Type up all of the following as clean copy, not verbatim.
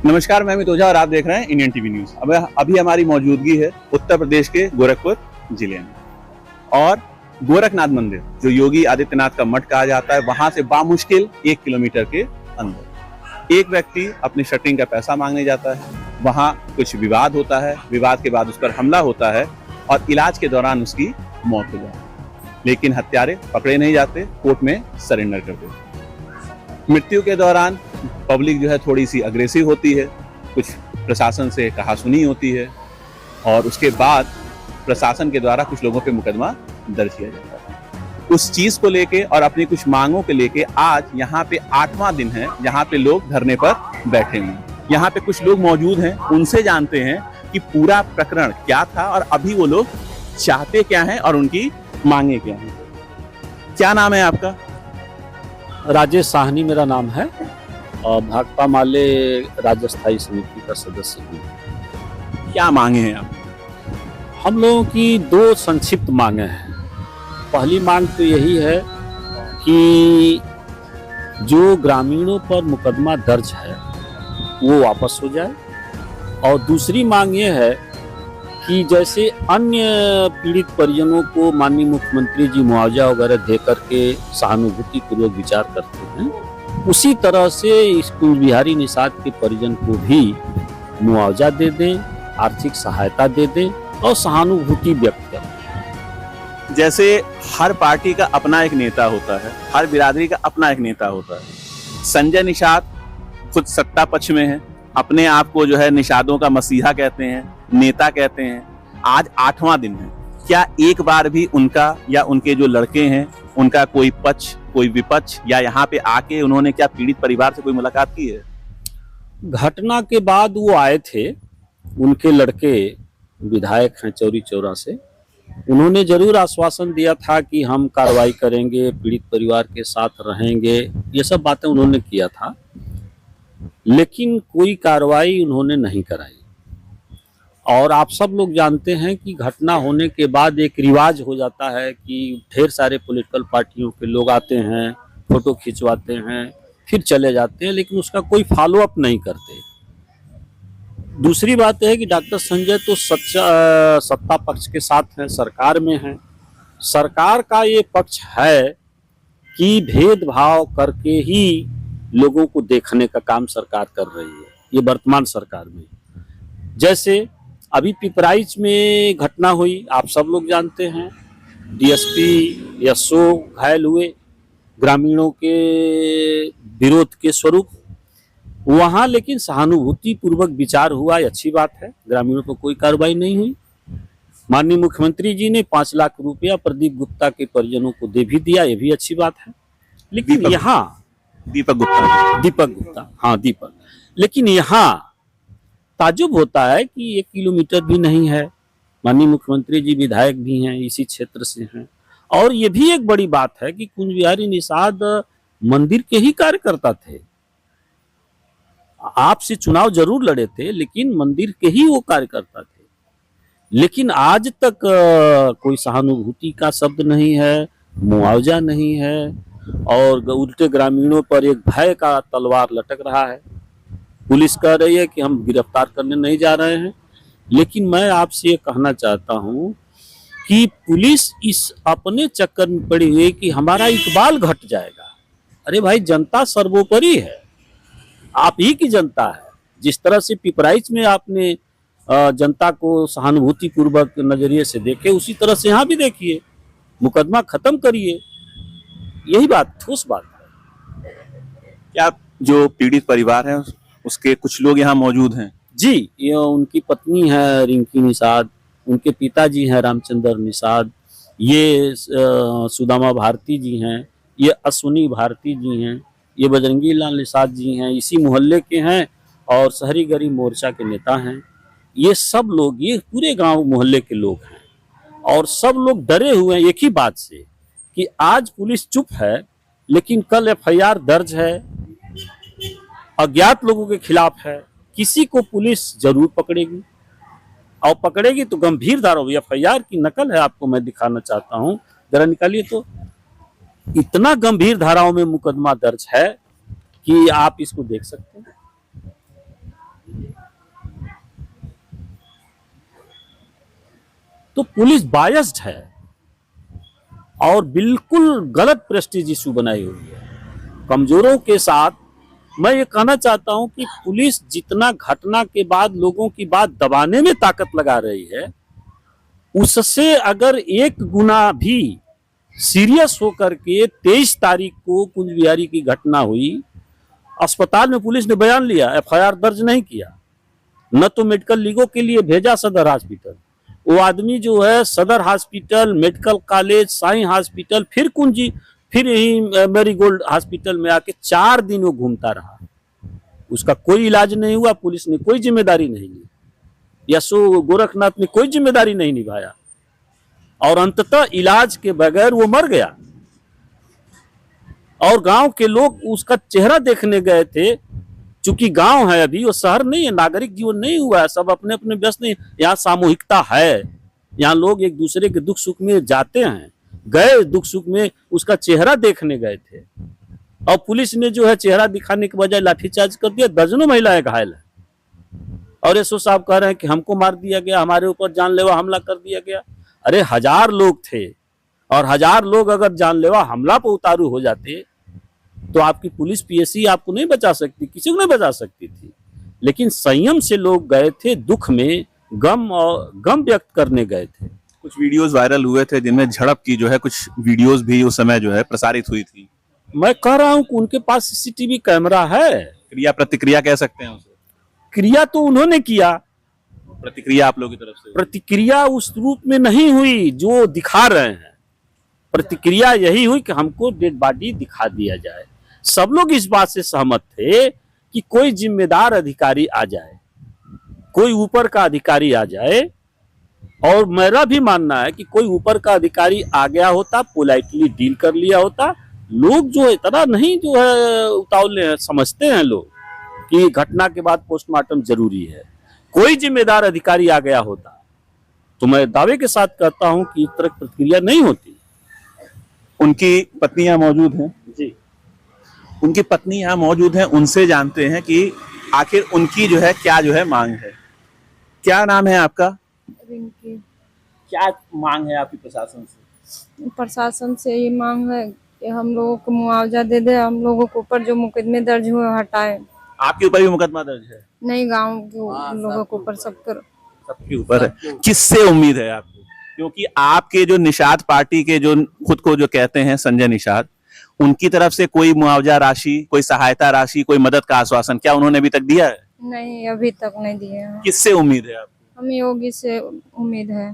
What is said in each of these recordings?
नमस्कार, मैं अमित ओझा और आप देख रहे हैं इंडियन टीवी न्यूज। अब अभी हमारी मौजूदगी है उत्तर प्रदेश के गोरखपुर जिले में और गोरखनाथ मंदिर जो योगी आदित्यनाथ का मठ कहा जाता है, वहां से बामुश्किल 1 किलोमीटर के अंदर एक व्यक्ति अपनी शटरिंग का पैसा मांगने जाता है। वहां कुछ विवाद होता है, विवाद के बाद उस पर हमला होता है और इलाज के दौरान उसकी मौत हो जाती है, लेकिन हत्यारे पकड़े नहीं जाते, कोर्ट में सरेंडर कर देते। मृत्यु के दौरान पब्लिक जो है थोड़ी सी अग्रेसिव होती है, कुछ प्रशासन से कहासुनी होती है और उसके बाद प्रशासन के द्वारा कुछ लोगों पे मुकदमा दर्ज किया जाता है। उस चीज को लेके और अपनी कुछ मांगों के लेके आज यहाँ पे 8वां दिन है, यहाँ पे लोग धरने पर बैठे हुए हैं। यहाँ पे कुछ लोग मौजूद हैं, उनसे जानते हैं कि पूरा प्रकरण क्या था और अभी वो लोग चाहते क्या हैं और उनकी मांगे क्या हैं। क्या नाम है आपका? राजेश साहनी मेरा नाम है और भाकपा माले राज्य स्थायी समिति का सदस्य हूँ। क्या मांगे हैं आप? हम लोगों की 2 संक्षिप्त मांगे हैं। पहली मांग तो यही है कि जो ग्रामीणों पर मुकदमा दर्ज है वो वापस हो जाए और दूसरी मांग ये है कि जैसे अन्य पीड़ित परिजनों को माननीय मुख्यमंत्री जी मुआवजा वगैरह दे करके सहानुभूति पूर्वक विचार करते हैं, उसी तरह से इस कुंज बिहारी निषाद के परिजन को भी मुआवजा दे दें, आर्थिक सहायता दे दें और सहानुभूति व्यक्त करें। जैसे हर पार्टी का अपना एक नेता होता है, हर बिरादरी का अपना एक नेता होता है। संजय निषाद खुद सत्ता पक्ष में है, अपने आप को जो है निषादों का मसीहा कहते हैं, नेता कहते हैं। आज 8वां दिन है, क्या एक बार भी उनका या उनके जो लड़के हैं उनका कोई पक्ष कोई विपक्ष या यहाँ पे आके उन्होंने क्या पीड़ित परिवार से कोई मुलाकात की है? घटना के बाद वो आए थे, उनके लड़के विधायक हैं चौरी चौरा से, उन्होंने जरूर आश्वासन दिया था कि हम कार्रवाई करेंगे, पीड़ित परिवार के साथ रहेंगे, ये सब बातें उन्होंने किया था, लेकिन कोई कार्रवाई उन्होंने नहीं कराई। और आप सब लोग जानते हैं कि घटना होने के बाद एक रिवाज हो जाता है कि ढेर सारे पॉलिटिकल पार्टियों के लोग आते हैं, फोटो खिंचवाते हैं, फिर चले जाते हैं, लेकिन उसका कोई फॉलो अप नहीं करते। दूसरी बात है कि डॉक्टर संजय तो सत्ता पक्ष के साथ हैं, सरकार में हैं। सरकार का ये पक्ष है कि भेदभाव करके ही लोगों को देखने का काम सरकार कर रही है, ये वर्तमान सरकार में। जैसे अभी पिपराइच में घटना हुई, आप सब लोग जानते हैं, डीएसपी यशो घायल हुए ग्रामीणों के विरोध के स्वरूप। वहां लेकिन सहानुभूति पूर्वक विचार हुआ, अच्छी बात है, ग्रामीणों पर कोई कार्रवाई नहीं हुई। माननीय मुख्यमंत्री जी ने 5 लाख रुपया प्रदीप गुप्ता के परिजनों को दे भी दिया, ये भी अच्छी बात है। लेकिन यहाँ दीपक गुप्ता, हाँ दीपक, लेकिन यहाँ ताजुब होता है कि 1 किलोमीटर भी नहीं है। माननीय मुख्यमंत्री जी विधायक भी हैं, इसी क्षेत्र से हैं। और ये भी एक बड़ी बात है कि कुंज बिहारी निषाद मंदिर के ही कार्यकर्ता थे, आपसे चुनाव जरूर लड़े थे लेकिन मंदिर के ही वो कार्यकर्ता थे। लेकिन आज तक कोई सहानुभूति का शब्द नहीं है, मुआवजा नहीं है और उल्टे ग्रामीणों पर एक भय का तलवार लटक रहा है। पुलिस कह रही है कि हम गिरफ्तार करने नहीं जा रहे हैं, लेकिन मैं आपसे ये कहना चाहता हूं कि पुलिस इस अपने चक्कर में पड़ी हुई कि हमारा इकबाल घट जाएगा। अरे भाई, जनता सर्वोपरि है, आप ही की जनता है। जिस तरह से पिपराइच में आपने जनता को सहानुभूति पूर्वक नजरिए से देखे, उसी तरह से यहाँ भी देखिए, मुकदमा खत्म करिए, यही बात, ठोस बात है। क्या जो पीड़ित परिवार है उसके कुछ लोग यहाँ मौजूद हैं? जी, ये उनकी पत्नी है रिंकी निषाद, उनके पिताजी हैं रामचंद्र निषाद, ये सुदामा भारती जी हैं, ये अश्विनी भारती जी हैं, ये बजरंगी लाल निषाद जी हैं, इसी मोहल्ले के हैं और शहरी गरीब मोर्चा के नेता हैं। ये सब लोग, ये पूरे गांव मोहल्ले के लोग हैं और सब लोग डरे हुए हैं एक ही बात से कि आज पुलिस चुप है, लेकिन कल एफआईआर दर्ज है, अज्ञात लोगों के खिलाफ है, किसी को पुलिस जरूर पकड़ेगी और पकड़ेगी तो गंभीर धाराओं। एफआईआर की नकल है, आपको मैं दिखाना चाहता हूं, जरा निकालिए। तो इतना गंभीर धाराओं में मुकदमा दर्ज है कि आप इसको देख सकते हैं। तो पुलिस बायस्ड है और बिल्कुल गलत प्रेस्टीज इशू बनाई हुई है कमजोरों के साथ। मैं ये कहना चाहता हूं कि पुलिस जितना घटना के बाद लोगों की बात दबाने में ताकत लगा रही है, उससे अगर एक गुना भी सीरियस होकर के 23 तारीख को कुंज बिहारी की घटना हुई, अस्पताल में पुलिस ने बयान लिया, एफआईआर दर्ज नहीं किया, न तो मेडिकल लीगों के लिए भेजा सदर हॉस्पिटल। वो आदमी जो है सदर hospital, medical college, Sai hospital, फिर कुंजी, फिर यही मेरीगोल्ड हॉस्पिटल में आके 4 दिन वो घूमता रहा। उसका कोई इलाज नहीं हुआ, पुलिस ने कोई जिम्मेदारी नहीं ली, यशो गोरखनाथ ने कोई जिम्मेदारी नहीं निभाया और अंततः इलाज के बगैर वो मर गया। और गांव के लोग उसका चेहरा देखने गए थे, चूंकि गांव है अभी, वो शहर नहीं है, नागरिक जीवन नहीं हुआ है, सब अपने अपने व्यस्त नहीं, यहाँ सामूहिकता है, यहाँ लोग एक दूसरे के दुख सुख में जाते हैं, गए दुख सुख में उसका चेहरा देखने गए थे और पुलिस ने जो है चेहरा दिखाने के बजाय लाठीचार्ज कर दिया, दर्जनों महिलाएं घायल है। और एसओ साहब कह रहे हैं कि हमको मार दिया गया, हमारे ऊपर जानलेवा हमला कर दिया गया। अरे 1000 लोग थे और 1000 लोग अगर जानलेवा हमला पर उतारू हो जाते तो आपकी पुलिस पीएससी आपको नहीं बचा सकती, किसी को नहीं बचा सकती थी। लेकिन संयम से लोग गए थे, दुख में गम व्यक्त करने गए थे। कुछ वीडियोस वायरल हुए थे जिनमें झड़प की जो है कुछ वीडियोस भी उस समय जो है प्रसारित हुई थी। मैं कह रहा हूं कि उनके पास सीसीटीवी कैमरा है। क्रिया प्रतिक्रिया कह सकते हैं उसे। क्रिया तो उन्होंने किया, प्रतिक्रिया आप लोगों की तरफ से? प्रतिक्रिया उस रूप में नहीं हुई जो दिखा रहे हैं। प्रतिक्रिया यही हुई कि हमको डेड बॉडी दिखा दिया जाए। सब लोग इस बात से सहमत थे कि कोई जिम्मेदार अधिकारी आ जाए, कोई ऊपर का अधिकारी आ जाए। और मेरा भी मानना है कि कोई ऊपर का अधिकारी आ गया होता, पोलाइटली डील कर लिया होता। लोग जो इतना नहीं जो है उतावले समझते हैं लोग कि घटना के बाद पोस्टमार्टम जरूरी है। कोई जिम्मेदार अधिकारी आ गया होता तो मैं दावे के साथ कहता हूं कि इस तरह की प्रतिक्रिया नहीं होती। उनकी पत्नी यहाँ मौजूद है जी, उनकी पत्नी यहाँ मौजूद है, उनसे जानते हैं कि आखिर उनकी जो है क्या जो है मांग है। क्या नाम है आपका? रिंकी। क्या मांग है आपकी प्रशासन से? प्रशासन से ये मांग है कि हम लोगों को मुआवजा दे दे, हम लोगों के ऊपर जो मुकदमे दर्ज हुए हटाए। आपके ऊपर भी मुकदमा दर्ज है? नहीं, गांव के लोगों के ऊपर सबके ऊपर है। किससे उम्मीद है आपको? क्योंकि आपके जो निषाद पार्टी के जो खुद को जो कहते हैं संजय निषाद, उनकी तरफ से कोई मुआवजा राशि, कोई सहायता राशि, कोई मदद का आश्वासन क्या उन्होंने अभी तक दिया है? नहीं, अभी तक नहीं दिए हैं। किससे उम्मीद है आपको? हमें योगी से उम्मीद है।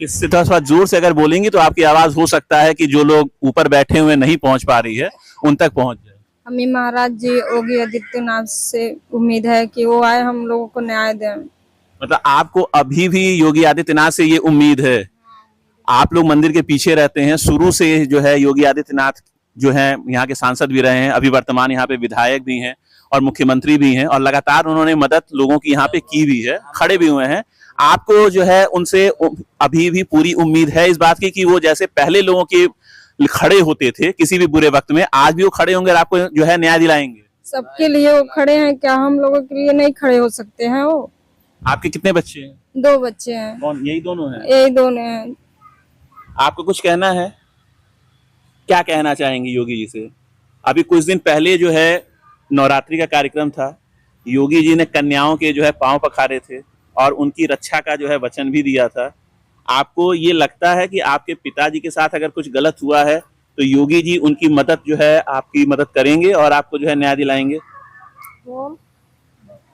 किससे? थोड़ा जोर से अगर बोलेंगी तो आपकी आवाज हो सकता है कि जो लोग ऊपर बैठे हुए नहीं पहुंच पा रही है उन तक पहुंच जाए। हमें महाराज जी योगी आदित्यनाथ से उम्मीद है कि वो आए, हम लोगों को न्याय दें। मतलब आपको अभी भी योगी आदित्यनाथ से ये उम्मीद है? आप लोग मंदिर के पीछे रहते हैं, शुरू से जो है योगी आदित्यनाथ जो है यहाँ के सांसद भी रहे हैं, अभी वर्तमान यहाँ पे विधायक भी हैं और मुख्यमंत्री भी हैं और लगातार उन्होंने मदद लोगों की यहाँ पे की भी है, खड़े भी हुए हैं। आपको जो है उनसे अभी भी पूरी उम्मीद है इस बात की कि वो जैसे पहले लोगों के खड़े होते थे किसी भी बुरे वक्त में, आज भी वो खड़े होंगे और आपको जो है न्याय दिलाएंगे? सबके लिए वो खड़े हैं, क्या हम लोगों के लिए नहीं खड़े हो सकते हैं? वो आपके कितने बच्चे हैं? 2 बच्चे हैं। कौन? यही दोनों हैं? यही दोनों हैं। आपको कुछ कहना है? क्या कहना चाहेंगे योगी जी से? अभी कुछ दिन पहले जो है नवरात्रि का कार्यक्रम था, योगी जी ने कन्याओं के जो है पांव पखारे थे और उनकी रक्षा का जो है वचन भी दिया था। आपको ये लगता है कि आपके पिताजी के साथ अगर कुछ गलत हुआ है तो योगी जी उनकी मदद जो है आपकी मदद करेंगे और आपको जो है न्याय दिलाएंगे?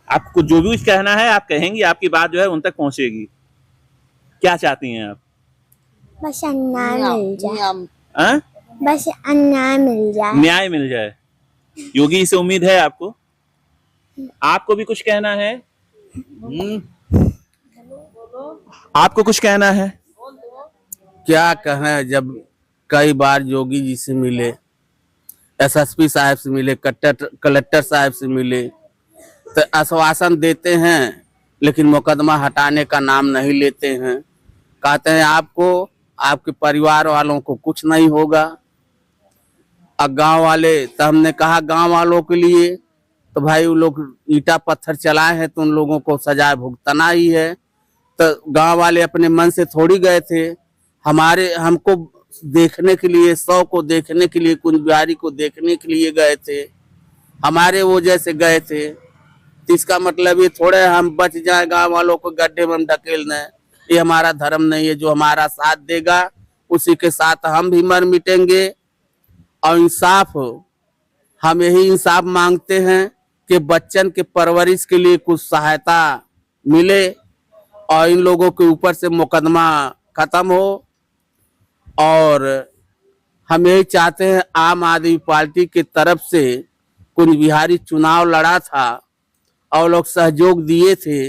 आपको जो भी कुछ कहना है आप कहेंगी, आपकी बात जो है उन तक पहुंचेगी। क्या चाहती हैं आप? बस अन्याय मिल जाए। हाँ? बस अन्याय मिल जाए। न्याय मिल जाए। योगी से उम्मीद है आपको? आपको भी कुछ कहना है? आपको कुछ कहना है? क्या कहें, जब कई बार योगी जी से मिले, एसएसपी साहब से मिले, कलेक्टर साहब से मिले, तो आश्वासन देते हैं लेकिन मुकदमा हटाने का नाम नहीं लेते हैं। कहते हैं आपको, आपके परिवार वालों को कुछ नहीं होगा। अब गांव वाले, तो हमने कहा गांव वालों के लिए तो भाई वो लोग ईटा पत्थर चलाए हैं तो उन लोगों को सजा भुगतना ही है। तो गांव वाले अपने मन से थोड़ी गए थे, हमको देखने के लिए, 100 को देखने के लिए, कुंज बिहारी को देखने के लिए गए थे, हमारे वजह से गए थे। तो इसका मतलब ये थोड़े हम बच जाए, गांव वालों को गड्ढे में हम ढकेल दें, ये हमारा धर्म नहीं है। जो हमारा साथ देगा उसी के साथ हम भी मर मिटेंगे। और इंसाफ, हम यही इंसाफ मांगते हैं कि बच्चन के परवरिश के लिए कुछ सहायता मिले और इन लोगों के ऊपर से मुकदमा खत्म हो। और हम यही चाहते हैं, आम आदमी पार्टी की तरफ से कुंज बिहारी चुनाव लड़ा था और लोग सहयोग दिए थे,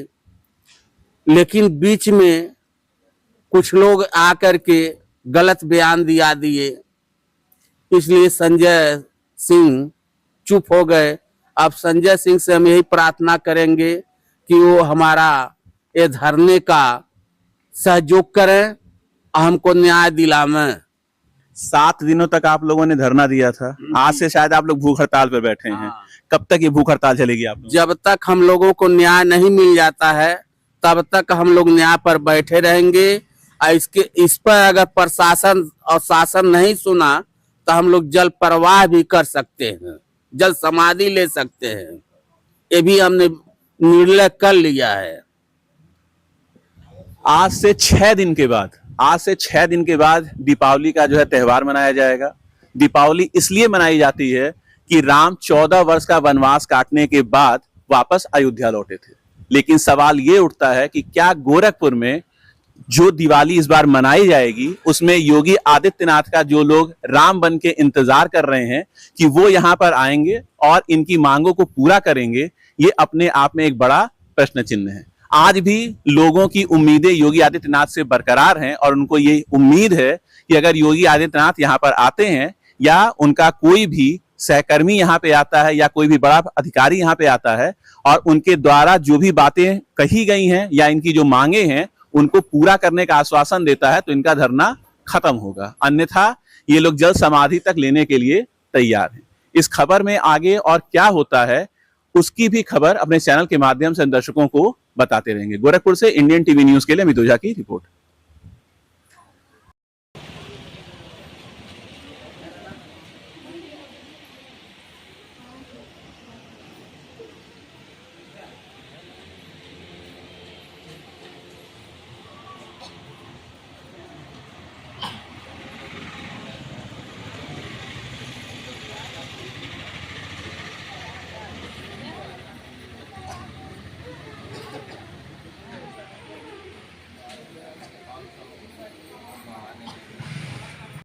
लेकिन बीच में कुछ लोग आकर के गलत बयान दिए, इसलिए संजय सिंह चुप हो गए। अब संजय सिंह से हम यही प्रार्थना करेंगे कि वो हमारा ये धरने का सहयोग करें और हमको न्याय दिलावें। 7 दिनों तक आप लोगों ने धरना दिया था, आज से शायद आप लोग भूख हड़ताल पर बैठे हैं। कब तक ये भूख हड़ताल चलेगी आप लोग? जब तक हम लोगों को न्याय नहीं मिल जाता है तब तक हम लोग न्याय पर बैठे रहेंगे। और इस पर अगर प्रशासन और शासन नहीं सुना तो हम लोग जल प्रवाह भी कर सकते हैं, जल समाधि ले सकते हैं। ये भी हमने निर्णय कर लिया है। आज से 6 दिन के बाद दीपावली का जो है त्योहार मनाया जाएगा। दीपावली इसलिए मनाई जाती है कि राम 14 वर्ष का वनवास काटने के बाद वापस अयोध्या लौटे थे। लेकिन सवाल ये उठता है कि क्या गोरखपुर में जो दिवाली इस बार मनाई जाएगी उसमें योगी आदित्यनाथ का जो लोग राम बन के इंतजार कर रहे हैं कि वो यहाँ पर आएंगे और इनकी मांगों को पूरा करेंगे, ये अपने आप में एक बड़ा प्रश्न चिन्ह है। आज भी लोगों की उम्मीदें योगी आदित्यनाथ से बरकरार हैं और उनको ये उम्मीद है कि अगर योगी आदित्यनाथ यहाँ पर आते हैं या उनका कोई भी सहकर्मी यहाँ पे आता है या कोई भी बड़ा अधिकारी यहाँ पे आता है और उनके द्वारा जो भी बातें कही गई हैं या इनकी जो मांगे हैं उनको पूरा करने का आश्वासन देता है, तो इनका धरना खत्म होगा। अन्यथा ये लोग जल समाधि तक लेने के लिए तैयार हैं। इस खबर में आगे और क्या होता है उसकी भी खबर अपने चैनल के माध्यम से दर्शकों को बताते रहेंगे। गोरखपुर से इंडियन टीवी न्यूज के लिए अमित ओझा की रिपोर्ट।